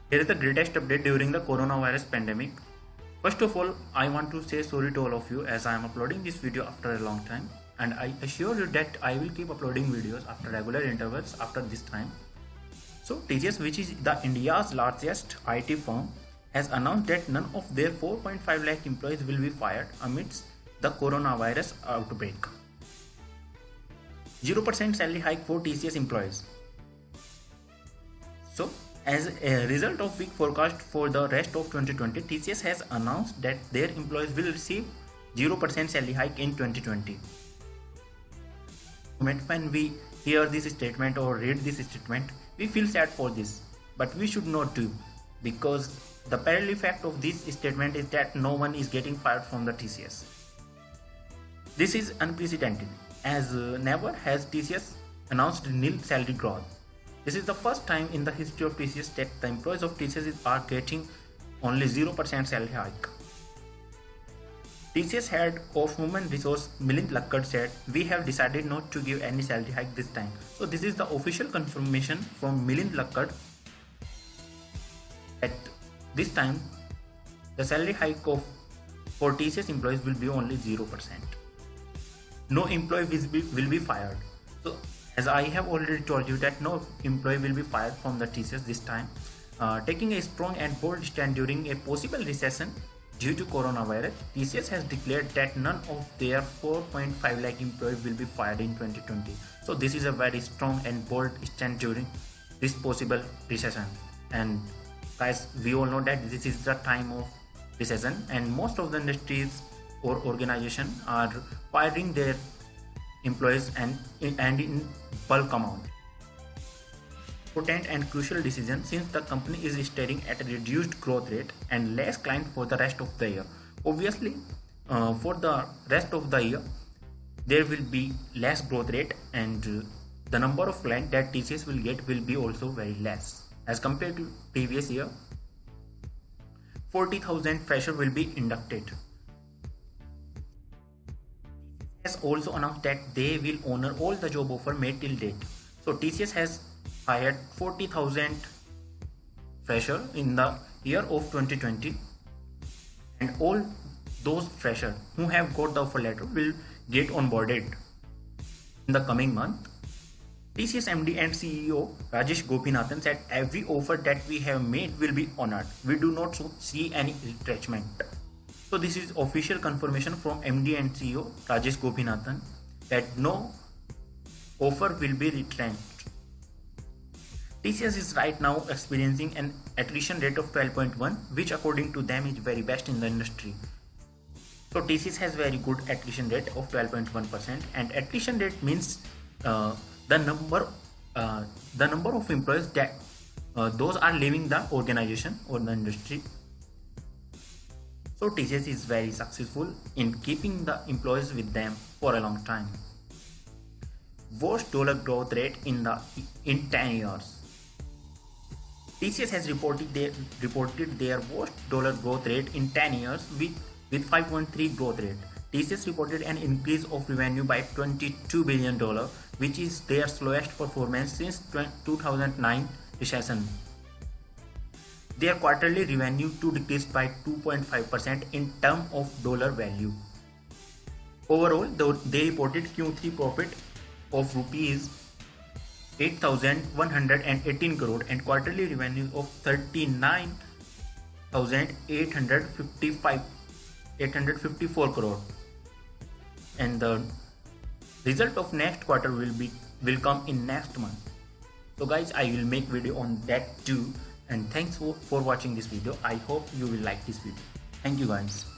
Here is the greatest update during the coronavirus pandemic. First of all, I want to say sorry to all of you as I am uploading this video after a long time, and I assure you that I will keep uploading videos after regular intervals after this time. So TCS, which is the India's largest IT firm, has announced that none of their 4.5 lakh employees will be fired amidst the coronavirus outbreak. 0% salary hike for TCS employees. So, as a result of weak forecast for the rest of 2020, TCS has announced that their employees will receive 0% salary hike in 2020. When we hear this statement or read this statement, we feel sad for this, but we should not do, because the parallel effect of this statement is that no one is getting fired from the TCS. This is unprecedented, as never has TCS announced nil salary growth. This is the first time in the history of TCS that the employees of TCS are getting only 0% salary hike. TCS head of Human Resource Milind Lakkad said, "We have decided not to give any salary hike this time." So this is the official confirmation from Milind Lakkad that this time the salary hike for TCS employees will be only 0%. No employee will be fired. So as I have already told you that no employee will be fired from the TCS this time, taking a strong and bold stand during a possible recession due to coronavirus, TCS has declared that none of their 4.5 lakh employees will be fired in 2020. So this is a very strong and bold stand during this possible recession. And guys, we all know that this is the time of recession, and most of the industries or organizations are firing their employees and in bulk amount. Important and crucial decision, since the company is staring at a reduced growth rate and less client for the rest of the year. Obviously, for the rest of the year, there will be less growth rate, and the number of clients that TCS will get will be also very less as compared to previous year. 40,000 freshers will be inducted. Has also announced that they will honor all the job offer made till date. So TCS has hired 40,000 freshers in the year of 2020, and all those freshers who have got the offer letter will get onboarded in the coming month. TCS MD and CEO Rajesh Gopinathan said, "Every offer that we have made will be honored. We do not see any retrenchment." So this is official confirmation from MD and CEO Rajesh Gopinathan that no offer will be retrenched. TCS is right now experiencing an attrition rate of 12.1, which according to them is very best in the industry. So TCS has very good attrition rate of 12.1%, and attrition rate means the number of employees that those are leaving the organization or the industry. So TCS is very successful in keeping the employees with them for a long time. Worst dollar growth rate in 10 years. TCS has reported their worst dollar growth rate in 10 years with 5.3 growth rate. TCS reported an increase of revenue by $22 billion, which is their slowest performance since 2009 recession. Their quarterly revenue too decreased by 2.5% in terms of dollar value. Overall, they reported Q3 profit of rupees 8,118 crore and quarterly revenue of 39,854 crore. And the result of next quarter will come in next month. So guys, I will make video on that too. And thanks for watching this video. I hope you will like this video. Thank you guys.